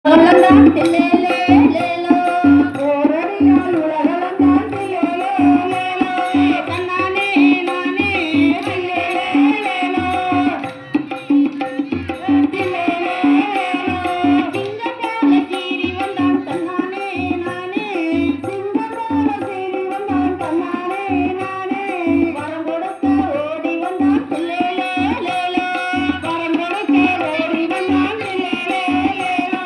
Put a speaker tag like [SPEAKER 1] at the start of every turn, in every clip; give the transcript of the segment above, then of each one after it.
[SPEAKER 1] உலகம் தில்லேலே லேலோ ஓரடியால் உலகம் தில்லேலே லேலோ தன்னானே நானே தில்லேலே லேலோ தில்லேலே லேலோ சிங்கப்போல சீறி வந்தான் தன்னானே நானே சிங்கப்போல சீறி வந்தான் தன்னானே நானே வரம் கொடுக்க ஓடி வந்தான் தில்லேலே லேலோ வரம் கொடுக்க ஓடி வந்தான் தில்லேலே லேலோ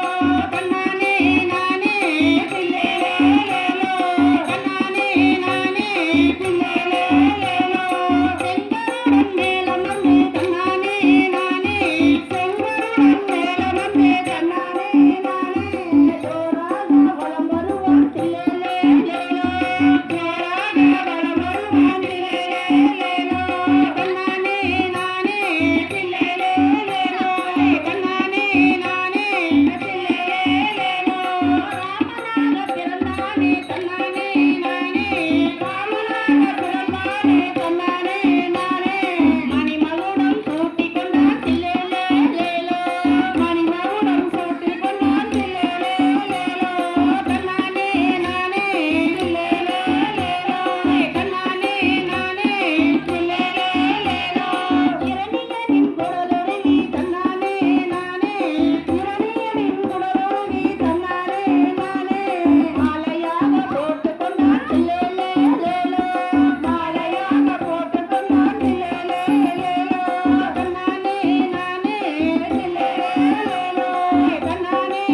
[SPEAKER 1] தன்னானே நானே தில்லேலே லேலோ தன்னானே நானே தில்லேலே லேலோ செங்கருடன் மேலம் வந்து தன்னானே நானே செங்கருடன் மேலம் வந்து தன்னானே நானே ஜோராக வலம் வருவான் தில்லேலே லேலோ ஜோராக வலம் வருவான் தில்லேலே லேலோ தன்னானே நானே தில்லேலே லேலோ தன்னானே நானே தில்லேலே லேலோ ராமனாக பிறந்தானே தன்னானே நானே ராமனாக பிறந்தானே தன்னானே நானே மணிமகுடம் சூட்டிக் கொண்டான் தில்லேலே லேலோ மணிமகுடம் சூட்டிக் கொண்டான் தில்லேலே லேலோ தன்னானே நானே தில்லேலே லேலோ தன்னானே நானே தில்லேலே லேலோ இரணியனின் குடலொருகி தன்னானே நானே இரணியனின் குடலொருகி தன்னானே நானே மாலையாக போட்டுக் கொண்டான் தில்லேலே லேலோ மாலையாக போட்டுக் கொண்டான் தில்லேலே லேலோ தன்னானே நானே தில்லேலே லேலோ தன்னானே